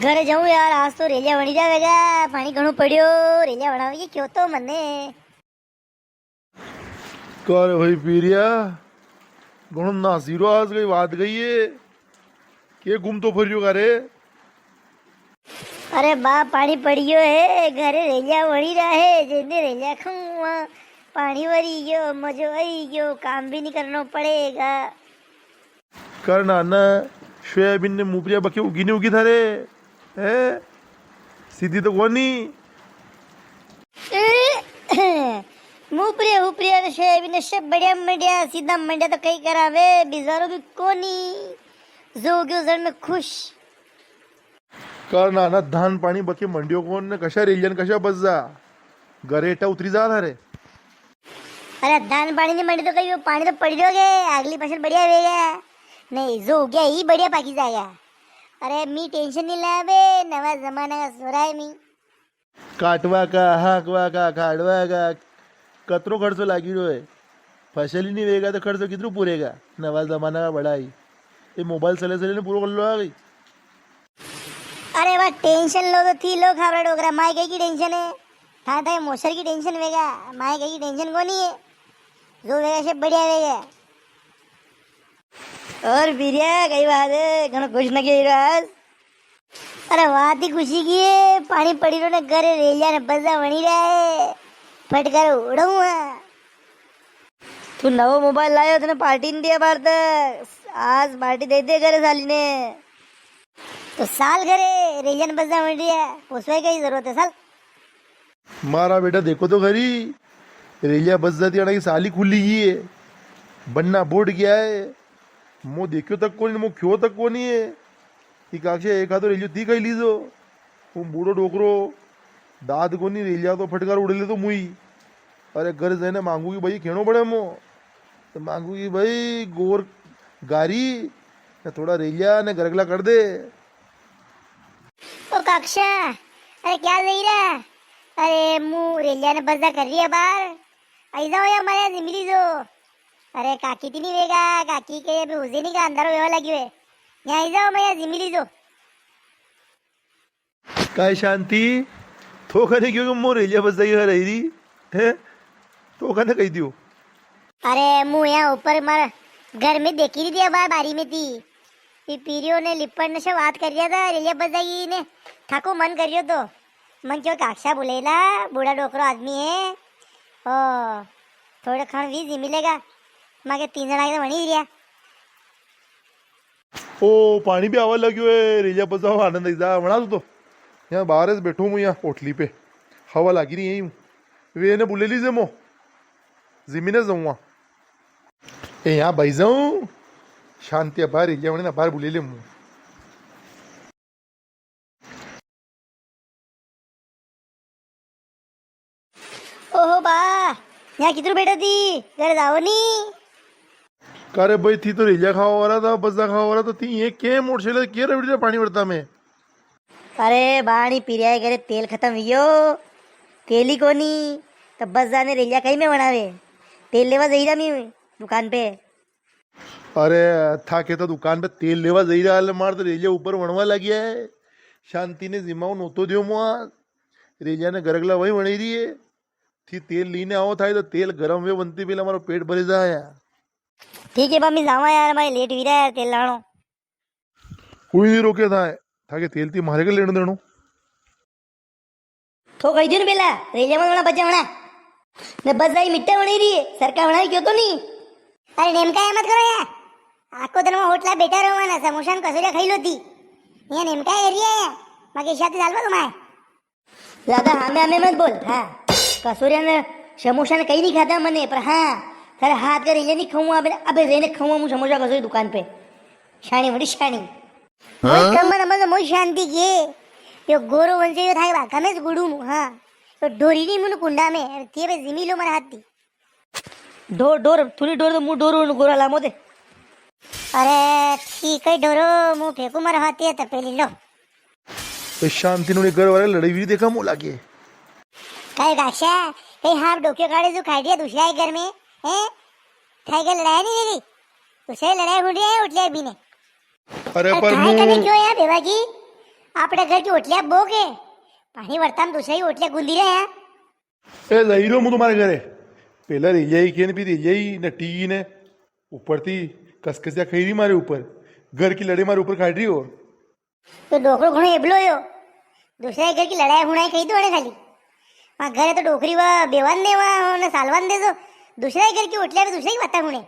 ઘરે જવું યાર, આજ તો રેલિયા વણી જાવેગા. પાણી ઘણું પડ્યો, રેલિયા વણાવીએ કયો તો મને. कर भाई पीरिया ઘણો નાસીરો આજ ગઈ વાત ગઈ એ કે ઘૂમતો ફર્યો કરે. અરે બા પાણી પડ્યો હે, ઘરે રેલિયા વણી રહ્યા હે. જેને રેલિયા ખાऊं પાણી વળી ગયો, મજો આવી ગયો, કામ भी नहीं करना पड़ेगा. કર નાના સોયાબીન ને મુપરિયા બકે ઉગીને ઉગી થારે હે સીધી તો કોની. मुपरे उपरे અને સોયાબીન ને सब बढ़िया मंडिया, सीधा मंडिया तो कई करावे. बिजारो भी कोनी जो गयो जण में खुश. કર નાના ધાન પાણી બકે મંડ્યો કોણ ને કશા રેલિયા ને કશા બસજા ઘરે એટા ઉતરી જા થારે. अरे धान पानी नहीं मंडी तो कहीं पानी तो पड़ जाओगे. अगली फसल बढ़िया रहेगा. नहीं जो हो गया ही बढ़िया पाकी जाएगा. अरे मी टेंशन नहीं लावे, नवा जमाना का सोरा है मी. કાટવા કા હાંકવા કા કાઢવા કા કતરો ખર્ચો લાગી રહ્યો હે. ફસલી નહીં વેગા તો ખર્ચો કિતરું પૂરેગા. નવા જમાના કા બડાઈ એ મોબાઈલ ચલે ચલે ને પૂરો કરી લો આવી. अरे वह टेंशन लो तो थी लो खाबरा डोकरा. माए कहीं की टेंशन है था था मोसर की टेंशन वेगा. माए कहीं की टेंशन को नहीं है. जो वेगा से बढ़िया वेगा. और बिरिया कई बात है घणो खुश न गई राज. अरे बात ही खुशी की है. पानी पड़ी रो ने घरे रेलिया ने बजा वणी रहा है. फटकार उड़ाऊं. तू नवो मोबाइल लायो तने पार्टी नहीं दिया बार तक. आज पार्टी दे दे घरे साली ने. तो साल घरे रेलिया ने बजा वणी रहा है. पोसवाई की जरूरत है साल. मारा बेटा देखो तो खरी रेलिया बस जाती है साली खुली गई है. बन्ना बोर्ड गया है. मो देखो तक को नहीं मो क्यों तक को नहीं है. काक्षे एक हाथो रेलियो थी कही लीजो. હું બૂढ़ो ડોકરો દાદ કોની રેલિયા તો ફટકાર ઉડેલી તો મુઈ. અરે ઘર જઈને માંગુ કે ભાઈ ખેણો પડે મો તો માંગુ કે ભાઈ ગોર ગારી ને થોડા રેલિયા ને ગરગલા કર દે. ओ कक्षा, अरे क्या लई रहा. अरे मु रेलिया ने बजा कर रही है बार. आई जाओ या मारे जिमली जो. अरे काकी ती नहीं वेगा. काकी के अभी उसे नहीं का अंदर वेवा लगी हुए. यहाँ आई जाओ मैं जिमली जो. काय शांति तो कने क्यों मो रेलिया बस जाई रही रही है तो कने कही दियो. अरे मु यहाँ ऊपर मार घर में देखी नहीं दिया बार बारी में थी. पीरियो ने लिपट ने से बात कर रिया था. रेलिया बजाई ने ठाको मन करियो तो मन क्यों काक्षा बोलेला. बूढ़ा डोकरो आदमी है. ओ थोड़े खण भी जी मिलेगा. मागे 3 जना के वणी रिया. ओ पानी भी आवा लग्यो है. रेलिया बजाओ आनंद आई जा वणा तो यहाँ बाहर से बैठो हूँ यहाँ पोटली पे हवा लागी रही यही हूँ. वे ने बुले लीजिए मो जमीने जाऊँ ए यहाँ भाई जाऊँ शांति बाहर रेलिया वणे ना बाहर बुले ले मुँह. ओहो बा यहाँ किधर बैठा थी. घर जाओ नहीं. करे भाई थी तो रेलिया खावा हो रहा था बजा खावा हो रहा था. थी ये के मोटरसाइकिल के रबड़ी पानी भरता में. अरे बाणी पिरिया करे तेल खत्म हुयो. तेल ही कोनी तो बस जाने रेलिया कहीं में बनावे. तेल लेवा जई रहा मी दुकान पे. अरे था के तो दुकान पे तेल लेवा जई रहा है मार तो रेलिया ऊपर वणवा लगी है. शांति ने जिमाओ नोतो दियो मुआ रेलिया ने गरगला वही वणी रही है. थी तेल लीने आओ था तो तेल गरम वे बनती पहले हमारा पेट भरे जाए. ठीक है बा मी जावा यार. हमारे लेट हुई रहा है. तेल लानो कोई नहीं रोके था के तेल थी मारे के लेने देनो. तो कही दो पेला रेलिया में वणा बच्चा वणा ने बस जाई मिट्टा वणी रही है. सरकार वणा क्यों तो नहीं. अरे नेमका मत करो यार. आको दिन में होटला बैठा रहो ना समोसा ने कसोरिया खाई लोती. यहाँ नेमका एरिया है मागे शादी चालवा तुम्हारे. ज्यादा हमें हमें मत बोल. हाँ कसोरिया ने समोसा ने कहीं नहीं खाता मने. पर हाँ तेरे हाथ का रेलिया नहीं खाऊंगा. अबे रेने खाऊंगा मु समोसा कसोरी दुकान पे. शाणी बड़ी शाणी कमर मज मोई शांति के यो गोरो वंशे यो थाय बा कमेज गुडू मु. हाँ तो डोरी नहीं मुन कुंडा में ते बे जिमी लो मरा हाथी. डोर डोर थोड़ी डोर तो मु डोर गोरा लामो दे. अरे ठीक है डोरो मु फेंकू मरा हाथी है तो पहले लो. तो शांति ने घर वाले लड़ाई भी देखा मोला के काय गाशा हे हाफ डोके काढे जो खाई दिया दूसरा एक घर में हैं. थाय का लड़ाई नहीं देगी. दूसरे लड़ाई हो रही है उठले भी ने. अरे पर काय करने क्यों यार बेवा की. आपल्या घरची ओटल्या बो के पाणी वरताम दुसऱ्याही ओटल्या गुंदी रे हाँ એ લઈ રહ્યો હું તમારા ઘરે પેલા રેલિયાઈ કે ને પછી રેલિયાઈ ને ટી ને ઉપરથી કસકસિયા ખાઈ રહી મારે ઉપર ઘર કી લડે મારે ઉપર કાઢ રહ્યો तो डोकरो घणो एबलो यो दुसऱ्या घर की लड़ाई हुणाई कही दो अने खाली वहाँ घरे तो डोकरी वा बेवान देवा ने सालवान दे दो दुसऱ्या घर की ओटल्या पे दुसऱ्या की वाता हुणे